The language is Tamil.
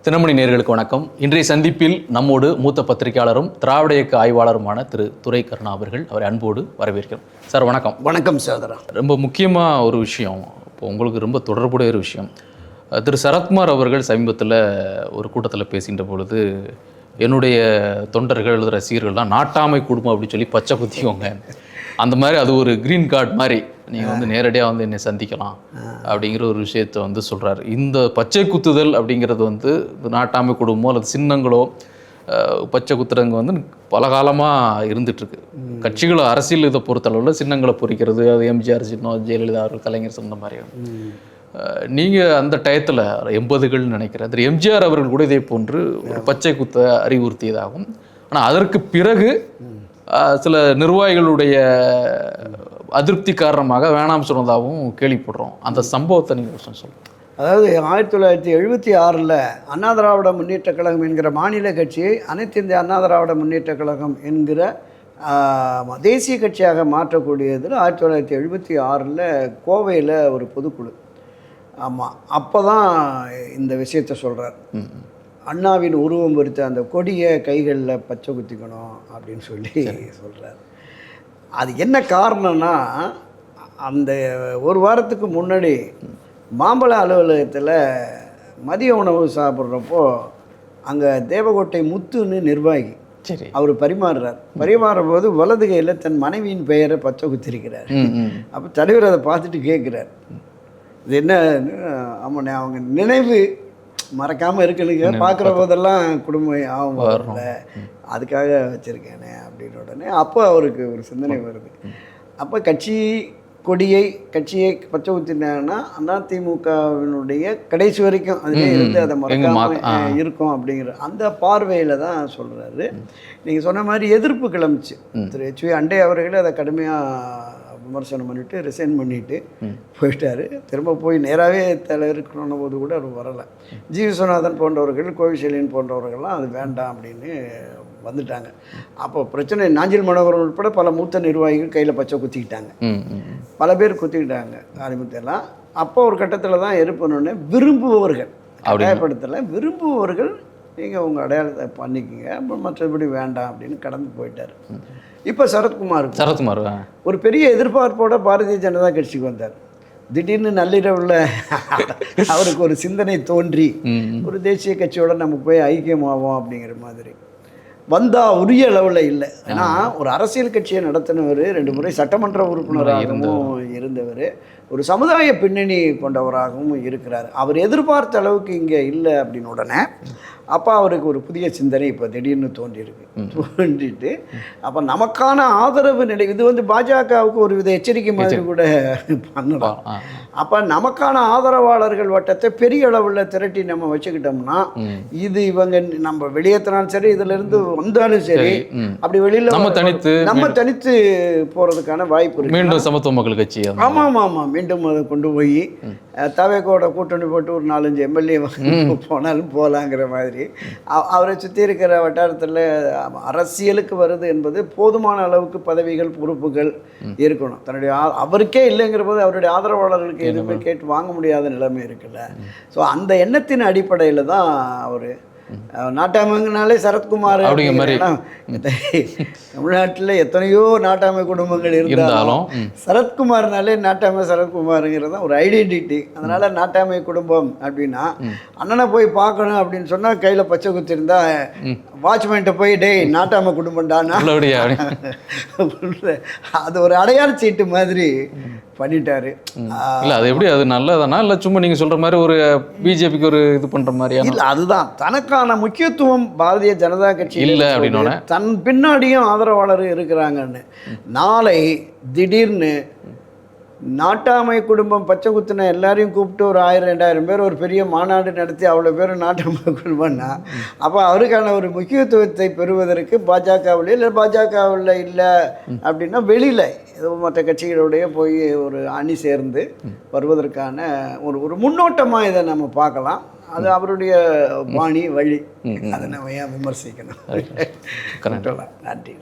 தினமணி நேயர்களுக்கு வணக்கம். இன்றைய சந்திப்பில் நம்மோடு மூத்த பத்திரிகையாளரும் திராவிட இயக்க ஆய்வாளருமான திரு துரை கருணா அவர்கள். அவரை அன்போடு வரவேற்கிறோம். சார் வணக்கம். வணக்கம் சகோதரா. ரொம்ப முக்கியமாக ஒரு விஷயம், இப்போ உங்களுக்கு ரொம்ப தொடர்புடைய ஒரு விஷயம். திரு சரத்குமார் அவர்கள் சமீபத்தில் ஒரு கூட்டத்தில் பேசுகின்ற பொழுது, என்னுடைய தொண்டர்கள் ரசிகர்கள்லாம் நாட்டாமை குடும்பம் அப்படின்னு சொல்லி பச்சை குத்திக்கோங்க, அந்த மாதிரி அது ஒரு க்ரீன் கார்டு மாதிரி நீங்கள் வந்து நேரடியாக வந்து என்னை சந்திக்கலாம் அப்படிங்கிற ஒரு விஷயத்தை வந்து சொல்கிறாரு. இந்த பச்சை குத்துதல் அப்படிங்கிறது வந்து நாட்டாமை குடும்பமோ அல்லது சின்னங்களோ பச்சை குத்துறங்க வந்து பல காலமாக இருந்துகிட்ருக்கு. கட்சிகளை அரசியல் இதை பொறுத்தளவில் சின்னங்களை பொறிக்கிறது, அது எம்ஜிஆர் சின்னம், ஜெயலலிதா அவர்கள், கலைஞர் சொன்ன மாதிரி. நீங்கள் அந்த டயத்தில் 80கள் நினைக்கிறேன், திரு எம்ஜிஆர் அவர்கள் கூட இதே போன்று ஒரு பச்சை குத்த அறிவுறுத்தியதாகும். ஆனால் அதற்கு பிறகு சில நிர்வாகிகளுடைய அதிருப்தி காரணமாக வேணாம் சொன்னதாகவும் கேள்விப்படுறோம். அந்த சம்பவத்தை நீங்கள் சொல்லுங்கள். அதாவது 1976 அண்ணா திராவிட முன்னேற்ற கழகம் என்கிற மாநில கட்சியை அனைத்து இந்திய அண்ணா திராவிட முன்னேற்ற கழகம் என்கிற தேசிய கட்சியாக மாற்றக்கூடியதில் 1976 கோவையில் ஒரு பொதுக்குழு. ஆமாம், அப்போ தான் இந்த விஷயத்தை சொல்கிறார். அண்ணாவின் உருவம் பொறுத்த அந்த கொடியை கைகளில் பச்சை குத்திக்கணும் அப்படின்னு சொல்லி சொல்கிறார். அது என்ன காரணம்னா, அந்த ஒரு வாரத்துக்கு முன்னாடி மாம்பழ அலுவலகத்தில் மதிய உணவு சாப்பிட்றப்போ அங்கே தேவகோட்டை முத்துன்னு நிர்வாகி அவர் பரிமாறும் போது வலது கையில் தன் மனைவியின் பெயரை பச்சை குத்திருக்கிறார். அப்போ தலைவர் அதை பார்த்துட்டு கேட்குறார், இது என்ன? ஆமாண்ணே, அவங்க நினைவு மறக்காமல் இருக்கணுங்க, பார்க்குற போதெல்லாம் குடும்பம் ஆகும் வரல, அதுக்காக வச்சுருக்கேனே அப்படின்னு. உடனே அப்போ அவருக்கு ஒரு சிந்தனை வருது. அப்போ கட்சியை பச்சை ஊற்றினாங்கன்னா அதிமுகவினுடைய கடைசி வரைக்கும் அதிலே இருந்து அதை மறக்காமல் இருக்கும் அப்படிங்கிற அந்த பார்வையில் தான் சொல்கிறாரு. நீங்கள் சொன்ன மாதிரி எதிர்ப்பு கிளம்பிச்சு. திரு HV அண்டே அவர்களே அதை கடுமையாக விமர்சனம் பண்ணிவிட்டு ரிசைன் பண்ணிவிட்டு போயிட்டார். திரும்ப போய் நேராகவே தலைவருக்கணுன்ன போது கூட அவர் வரலை. ஜி விஸ்வநாதன் போன்றவர்கள், கோவிசெலியன் போன்றவர்கள்லாம் அது வேண்டாம் அப்படின்னு வந்துட்டாங்க. அப்போ பிரச்சனை, நாஞ்சில் மனோகரன் உட்பட பல மூத்த நிர்வாகிகள் கையில் பச்சை குத்திக்கிட்டாங்க, பல பேர் குத்திக்கிட்டாங்க ஆரம்பத்தெல்லாம். அப்போ ஒரு கட்டத்தில் தான் எருப்பணுன்னு விரும்புபவர்கள், அடையாளப்படுத்தலை, விரும்புபவர்கள் நீங்கள் உங்கள் அடையாளத்தை பண்ணிக்கங்க, அப்புறம் மற்றபடி வேண்டாம் அப்படின்னு கடந்து போயிட்டார். இப்போ சரத்குமார் ஒரு பெரிய எதிர்பார்ப்போட பாரதிய ஜனதா கட்சிக்கு வந்தார். திடீர்னு நள்ளிரவில் அவருக்கு ஒரு சிந்தனை தோன்றி ஒரு தேசிய கட்சியோட நம்ம போய் ஐக்கியமாவோம் அப்படிங்கிற மாதிரி வந்தால் உரிய அளவில் இல்லை. ஏன்னா ஒரு அரசியல் கட்சியை நடத்தினவர், 2 முறை சட்டமன்ற உறுப்பினராகவும் இருந்தவர், ஒரு சமுதாய பின்னணி கொண்டவராகவும் இருக்கிறார். அவர் எதிர்பார்த்த அளவுக்கு இங்கே இல்லை அப்படின்னு உடனே அப்போ அவருக்கு ஒரு புதிய சிந்தனை இப்போ திடீர்னு தோன்றிட்டு அப்போ நமக்கான ஆதரவு நிலை, இது வந்து பாஜகவுக்கு ஒரு வித எச்சரிக்கை மாதிரி கூட பண்ணலாம். அப்போ நமக்கான ஆதரவாளர்கள் வட்டத்தை பெரிய அளவில் திரட்டி நம்ம வச்சுக்கிட்டோம்னா, இது இவங்க நம்ம வெளியேற்றினாலும் சரி, இதிலிருந்து வந்தாலும் சரி, அப்படி வெளியில் நம்ம தனித்து போகிறதுக்கான வாய்ப்பு இருக்கு. மீண்டும் சமத்துவ மக்கள் கட்சி, ஆமாம், மீண்டும் அதை கொண்டு போய் தவேகோட கூட்டணி போட்டு ஒரு 4-5 எம்எல்ஏ போனாலும் போகலாங்கிற மாதிரி அவரை சுற்றி இருக்கிற வட்டாரத்தில் அரசியலுக்கு வருது என்பது போதுமான அளவுக்கு பதவிகள், பொறுப்புகள் இருக்கணும். தன்னுடைய அவருக்கே இல்லைங்கிற போது அவருடைய ஆதரவாளர்களுக்கு எதுவுமே கேட்டு வாங்க முடியாத நிலைமை இருக்குல்ல. ஸோ அந்த எண்ணத்தின் அடிப்படையில் தான் அவர் நாட்டாமைங்கனாலே சரத்குமார் அப்படிங்கிற மாதிரி. தமிழ்நாட்டில் எத்தனையோ நாட்டாமை குடும்பங்கள் இருந்தாலும் சரத்குமார்னாலே நாட்டாமை சரத்குமாருங்கிறது தான் ஒரு ஐடென்டிட்டி. அதனால நாட்டாமை குடும்பம் அப்படின்னா அண்ணனை போய் பார்க்கணும் அப்படின்னு சொன்னால் கையில் பச்சை குத்திருந்தா வாட்ச்மேன்ட்ட போய் டேய் நாட்டாமை குடும்பம்டான்னா அது ஒரு அடையாள சீட்டு மாதிரி பண்ணிட்டாரு. இல்லை அது எப்படி, அது நல்லதானா இல்லை சும்மா நீங்கள் சொல்கிற மாதிரி ஒரு பிஜேபிக்கு ஒரு இது பண்ணுற மாதிரியா? இல்லை, அதுதான் தனக்கான முக்கியத்துவம் பாரதிய ஜனதா கட்சி இல்லை அப்படின்னு தன் பின்னாடியும் ஆதரவாளர் இருக்கிறாங்கன்னு. நாளை திடீர்னு நாட்டாமை குடும்பம் பச்சை குத்தின எல்லாரையும் கூப்பிட்டு ஒரு 1000-2000 பேர் ஒரு பெரிய மாநாடு நடத்தி அவ்வளோ பேர் நாட்டாமை குடும்பம்னா, அப்போ அவருக்கான ஒரு முக்கியத்துவத்தை பெறுவதற்கு பாஜகவில் இல்லை அப்படின்னா வெளியில் ஏதோ மற்ற கட்சிகளுடைய போய் ஒரு அணி சேர்ந்து வருவதற்கான ஒரு முன்னோட்டமாக இதை நம்ம பார்க்கலாம். அது அவருடைய பாணி, வழி. அதை நம்ம ஏன் விமர்சிக்கணும்? நன்றி.